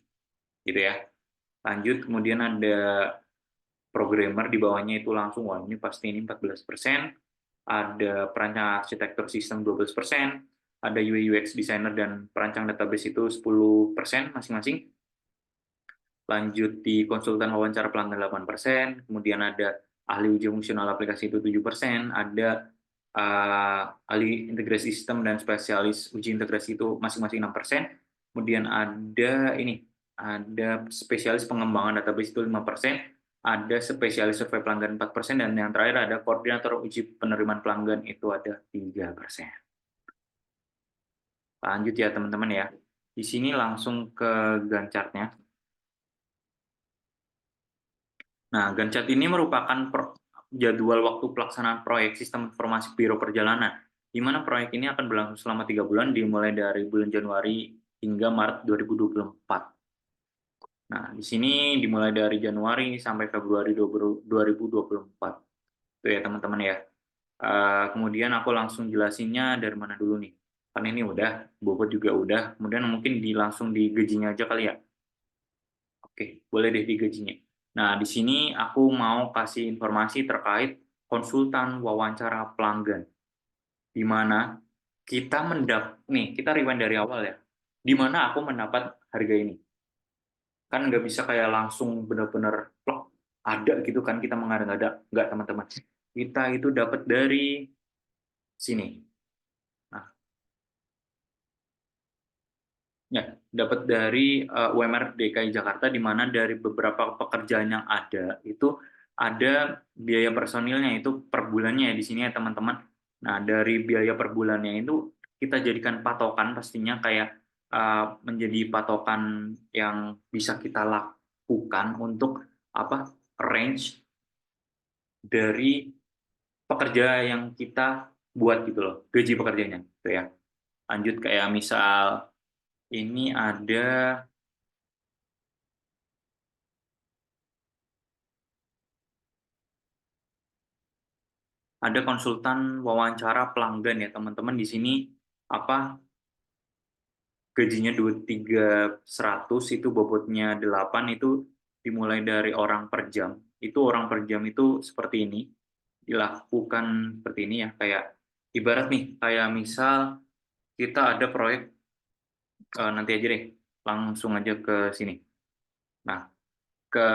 gitu ya. Lanjut, kemudian ada programmer di bawahnya itu langsung, wah ini pasti ini 14%, ada perancang arsitektur sistem 12%, ada UI UX designer dan perancang database itu 10% masing-masing. Lanjut di konsultan wawancara pelanggan 8%, kemudian ada ahli uji fungsional aplikasi itu 7%, ada ahli integrasi sistem dan spesialis uji integrasi itu masing-masing 6%, kemudian ada spesialis pengembangan database itu 5%, ada spesialis survei pelanggan 4%, dan yang terakhir ada koordinator uji penerimaan pelanggan itu ada 3%. Lanjut ya teman-teman ya. Di sini langsung ke Gantt chart-nya. Nah, Gantt chart ini merupakan jadwal waktu pelaksanaan proyek sistem informasi Biro Perjalanan, di mana proyek ini akan berlangsung selama 3 bulan, dimulai dari bulan Januari hingga Maret 2024. Nah, di sini dimulai dari Januari sampai Februari 2024. Itu ya teman-teman ya. Kemudian aku langsung jelasinnya dari mana dulu nih. Kan ini udah, bobot juga udah, kemudian mungkin langsung di gajinya aja kali ya. Oke, boleh deh di gajinya. Nah, di sini aku mau kasih informasi terkait konsultan wawancara pelanggan, di mana kita rewind dari awal ya, di mana aku mendapat harga ini. Kan nggak bisa kayak langsung benar-benar plok, ada gitu kan, kita mengada-ngada, nggak teman-teman. Kita itu dapat dari sini. Nah, ya, dapat dari UMR DKI Jakarta, di mana dari beberapa pekerjaan yang ada itu ada biaya personilnya itu per bulannya ya di sini ya teman-teman. Nah, dari biaya per bulannya itu kita jadikan patokan, pastinya kayak menjadi patokan yang bisa kita lakukan untuk apa, range dari pekerja yang kita buat gitu loh, gaji pekerjanya gitu ya. Lanjut kayak misal ini ada konsultan wawancara pelanggan ya teman-teman. Di sini apa, gajinya 23.100, itu bobotnya 8, itu dimulai dari orang per jam. Itu orang per jam itu seperti ini, dilakukan seperti ini ya, kayak ibarat nih kayak misal kita ada proyek, nanti aja deh, langsung aja ke sini. Nah, ke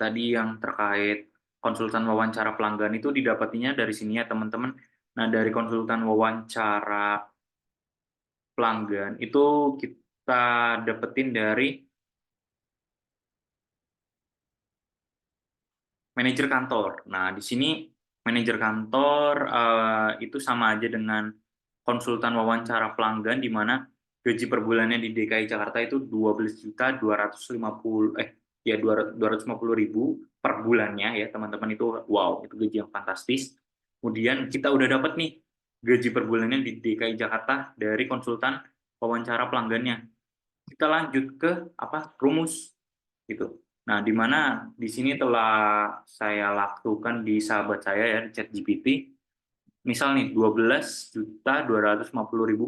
tadi yang terkait konsultan wawancara pelanggan itu didapatinya dari sini ya teman-teman. Nah, dari konsultan wawancara pelanggan itu kita dapetin dari manajer kantor. Nah, di sini manajer kantor itu sama aja dengan konsultan wawancara pelanggan, di mana gaji per bulannya di DKI Jakarta itu 12.250, ya 250.000 per bulannya ya teman-teman. Itu wow, itu gaji yang fantastis. Kemudian kita udah dapat nih gaji per bulannya di DKI Jakarta dari konsultan wawancara pelanggannya. Kita lanjut ke apa, rumus gitu. Nah, di mana di sini telah saya lakukan di sahabat saya ya, di ChatGPT. Misal nih 12.250.000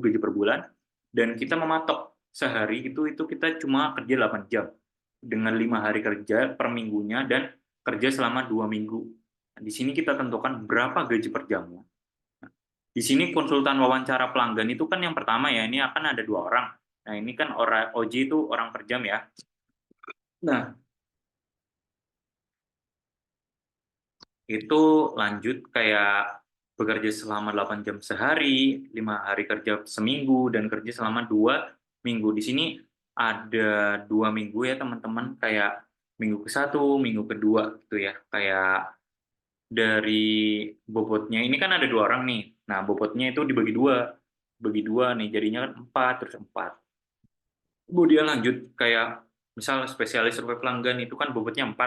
gaji per bulan, dan kita mematok sehari itu kita cuma kerja 8 jam dengan 5 hari kerja per minggunya dan kerja selama 2 minggu. Nah, di sini kita tentukan berapa gaji per jamnya. Di sini konsultan wawancara pelanggan itu kan yang pertama ya, ini akan ada 2 orang. Nah, ini kan orang OJ itu orang per jam ya. Nah, itu lanjut kayak bekerja selama 8 jam sehari, 5 hari kerja seminggu, dan kerja selama 2 minggu. Di sini ada 2 minggu ya teman-teman, kayak minggu ke-1, minggu kedua gitu ya. Kayak dari bobotnya ini kan ada 2 orang nih. Nah, bobotnya itu dibagi 2. Bagi 2 nih, jadinya kan 4 terus 4. Kemudian lanjut kayak misal spesialis survei pelanggan itu kan bobotnya 4.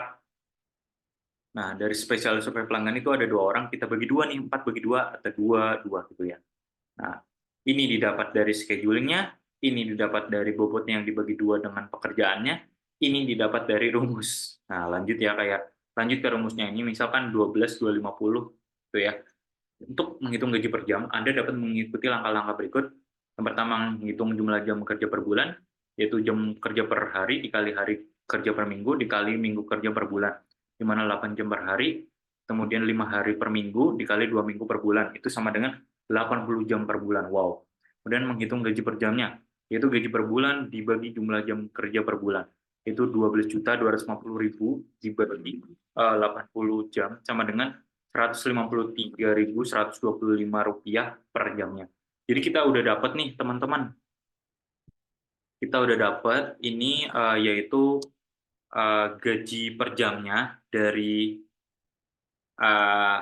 Nah, dari spesialis survei pelanggan itu ada 2 orang, kita bagi 2 nih, 4 bagi 2 atau 2 2 gitu ya. Nah, ini didapat dari schedulingnya, ini didapat dari bobotnya yang dibagi 2 dengan pekerjaannya, ini didapat dari rumus. Nah, lanjut ya, kayak lanjut ke rumusnya ini, misalkan 12, 250 gitu ya. Untuk menghitung gaji per jam, Anda dapat mengikuti langkah-langkah berikut. Yang pertama, menghitung jumlah jam kerja per bulan, yaitu jam kerja per hari dikali hari kerja per minggu dikali minggu kerja per bulan, di mana 8 jam per hari, kemudian 5 hari per minggu dikali 2 minggu per bulan, itu sama dengan 80 jam per bulan. Wow. Kemudian menghitung gaji per jamnya, yaitu gaji per bulan dibagi jumlah jam kerja per bulan. Itu 12.250.000 dibagi 80 jam sama dengan Rp153.125 per jamnya. Jadi kita udah dapat nih teman-teman, kita udah dapat ini yaitu gaji per jamnya uh,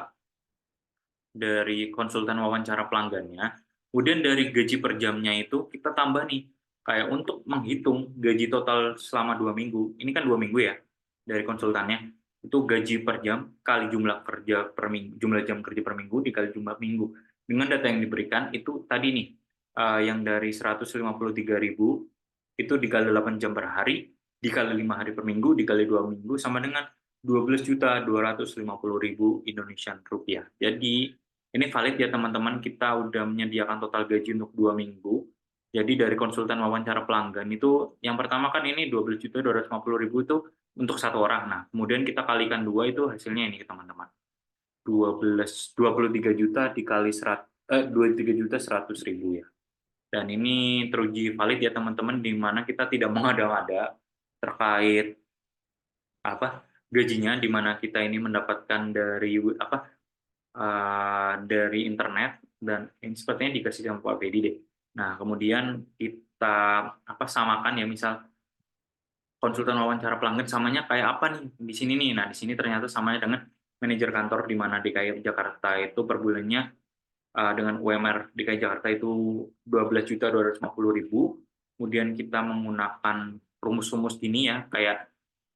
dari konsultan wawancara pelanggannya. Kemudian dari gaji per jamnya itu kita tambah nih, kayak untuk menghitung gaji total selama 2 minggu. Ini kan 2 minggu ya dari konsultannya. Itu gaji per jam kali jumlah kerja per minggu, jumlah jam kerja per minggu dikali jumlah minggu. Dengan data yang diberikan itu tadi nih, yang dari 153.000 itu dikali 8 jam per hari, dikali 5 hari per minggu, dikali 2 minggu sama dengan 12.250.000 Indonesian rupiah. Jadi ini valid ya teman-teman, kita udah menyediakan total gaji untuk 2 minggu. Jadi dari konsultan wawancara pelanggan itu, yang pertama kan ini 12.250.000 itu untuk 1 orang. Nah, kemudian kita kalikan 2 itu hasilnya ini teman-teman. 23 juta dikali 23 juta 100.000 ya. Dan ini teruji valid ya teman-teman, di mana kita tidak mengada-ngada terkait apa gajinya, di mana kita ini mendapatkan dari dari internet, dan ini sepertinya dikasih sama Pak Fedi deh. Nah, kemudian kita samakan ya, misal konsultan wawancara pelanggan samanya kayak apa nih di sini nih. Nah, di sini ternyata samanya dengan manajer kantor di mana DKI Jakarta itu per bulannya dengan UMR DKI Jakarta itu 12.250.000. Kemudian kita menggunakan rumus-rumus ini ya, kayak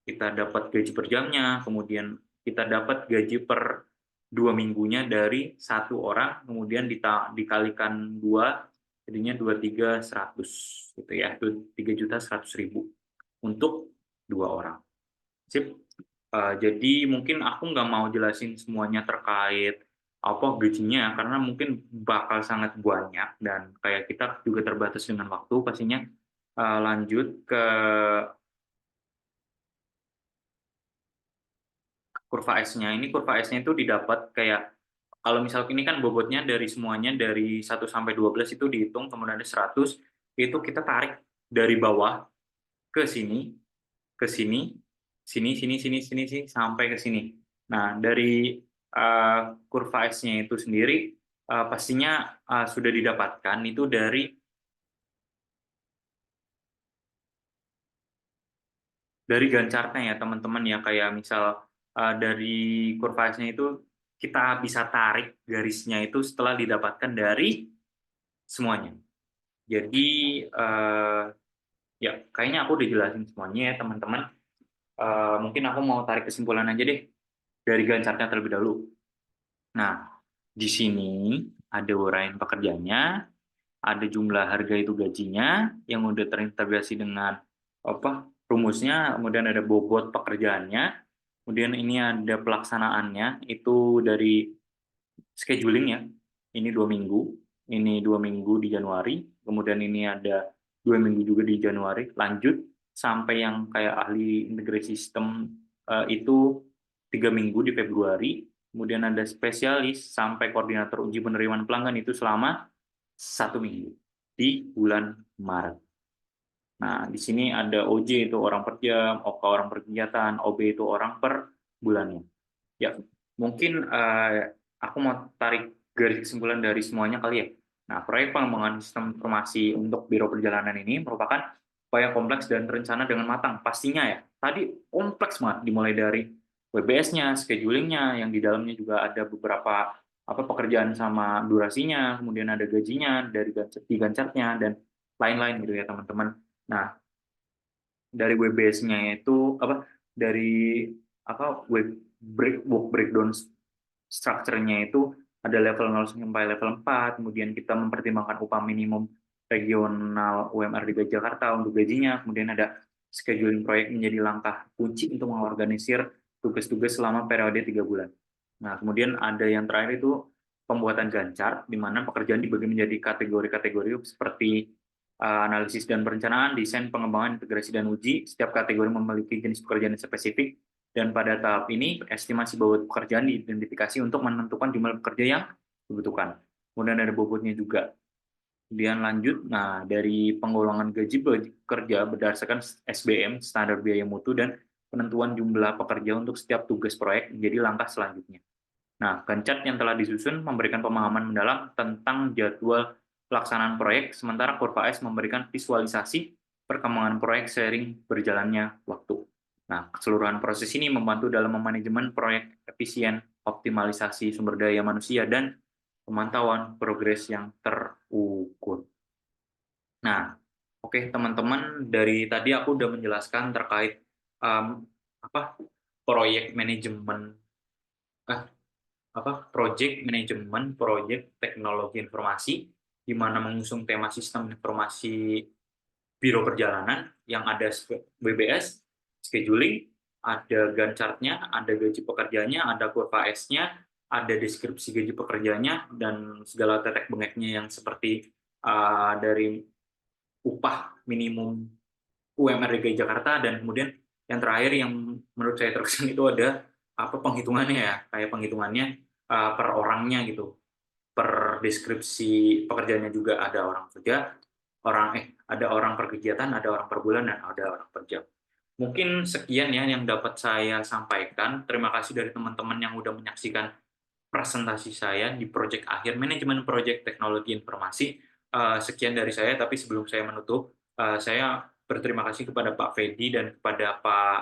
kita dapat gaji per jamnya, kemudian kita dapat gaji per 2 minggunya dari 1 orang, kemudian dikalikan 2, jadinya 23.100 gitu ya, 3.100.000 untuk 2 orang. Sip. Jadi mungkin aku nggak mau jelasin semuanya terkait apa gajinya, karena mungkin bakal sangat banyak dan kayak kita juga terbatas dengan waktu pastinya. Lanjut ke kurva S-nya. Ini kurva S-nya itu didapat kayak, kalau misal ini kan bobotnya dari semuanya dari 1 sampai 12 itu dihitung, kemudian ada 100, itu kita tarik dari bawah ke sini, ke sini, sini, sini, sini, sini, sini, sampai ke sini. Nah, dari kurva S-nya itu sendiri pastinya sudah didapatkan itu dari gancarnya ya teman-teman ya, kayak misal dari kurva S-nya itu kita bisa tarik garisnya itu setelah didapatkan dari semuanya. Jadi ya kayaknya aku udah jelasin semuanya ya teman-teman. Mungkin aku mau tarik kesimpulan aja deh dari gancarnya terlebih dahulu. Nah, di sini ada uraian pekerjanya, ada jumlah harga itu gajinya yang udah terintegrasi dengan rumusnya, kemudian ada bobot pekerjaannya, kemudian ini ada pelaksanaannya itu dari scheduling ya. Ini 2 minggu, ini 2 minggu di Januari, kemudian ini ada 2 minggu juga di Januari, lanjut sampai yang kayak ahli integrasi sistem itu 3 minggu di Februari, kemudian ada spesialis sampai koordinator uji penerimaan pelanggan itu selama 1 minggu di bulan Maret. Nah, di sini ada OJ itu orang per jam, OK orang per kegiatan, OB itu orang per bulannya. Ya, mungkin aku mau tarik garis kesimpulan dari semuanya kali ya. Nah, proyek pengembangan sistem informasi untuk Biro Perjalanan ini merupakan upaya kompleks dan terencana dengan matang, pastinya ya. tadi kompleks banget, dimulai dari WBS-nya, scheduling-nya, yang di dalamnya juga ada beberapa pekerjaan sama durasinya, kemudian ada gajinya dari digancatnya dan lain-lain gitu ya teman-teman. Nah, dari WBS-nya itu dari web work breakdown structure-nya itu ada level 0 sampai level 4, kemudian kita mempertimbangkan upah minimum regional UMR di Jakarta untuk gajinya, kemudian ada scheduling proyek menjadi langkah kunci untuk mengorganisir tugas-tugas selama periode 3 bulan. Nah, kemudian ada yang terakhir itu pembuatan Gantt, di mana pekerjaan dibagi menjadi kategori-kategori seperti analisis dan perencanaan, desain, pengembangan, integrasi, dan uji. Setiap kategori memiliki jenis pekerjaan yang spesifik, dan pada tahap ini, estimasi bobot pekerjaan diidentifikasi untuk menentukan jumlah pekerja yang dibutuhkan. Kemudian ada bobotnya juga. Kemudian lanjut, nah dari penggolongan gaji pekerja berdasarkan SBM, standar biaya mutu, dan penentuan jumlah pekerja untuk setiap tugas proyek menjadi langkah selanjutnya. Nah, Gantt yang telah disusun memberikan pemahaman mendalam tentang jadwal pelaksanaan proyek, sementara kurva S memberikan visualisasi perkembangan proyek seiring berjalannya waktu. Nah, keseluruhan proses ini membantu dalam memanajemen proyek efisien, optimalisasi sumber daya manusia, dan pemantauan progres yang terukur. Nah, oke teman-teman, dari tadi aku udah menjelaskan terkait um, proyek manajemen, eh, project manajemen proyek teknologi informasi, di mana mengusung tema sistem informasi biro perjalanan yang ada WBS, scheduling, ada Gantt chart-nya, ada gaji pekerjanya, ada kurva S-nya, ada deskripsi gaji pekerjanya, dan segala tetek bengeknya yang seperti dari upah minimum UMR DKI Jakarta, dan kemudian yang terakhir yang menurut saya terkesan itu ada penghitungannya ya, kayak penghitungannya per orangnya gitu, per deskripsi pekerjaannya juga ada orang kerja, ada orang per kegiatan, ada orang per bulan, dan ada orang per jam. Mungkin sekian ya yang dapat saya sampaikan. Terima kasih dari teman-teman yang udah menyaksikan presentasi saya di proyek akhir manajemen proyek teknologi informasi. Sekian dari saya, tapi sebelum saya menutup, saya berterima kasih kepada Pak Fedi dan kepada Pak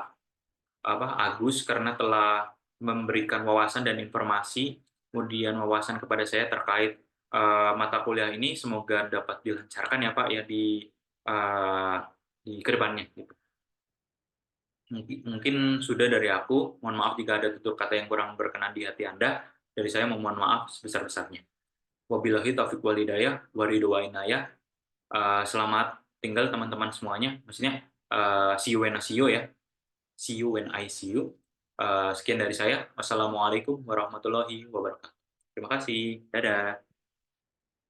Agus karena telah memberikan wawasan dan informasi, kemudian wawasan kepada saya terkait mata kuliah ini. Semoga dapat dilancarkan ya Pak ya uh, di kedepannya. Gitu. Mungkin sudah dari aku. Mohon maaf jika ada tutur kata yang kurang berkenan di hati Anda. Dari saya mohon maaf sebesar-besarnya. Wabillahi taufiq wal hidayah, waridho wa inayah. Selamat tinggal teman-teman semuanya. Maksudnya see you when I see you ya. See you when I see you. Sekian dari saya. Wassalamualaikum warahmatullahi wabarakatuh. Terima kasih. Dadah.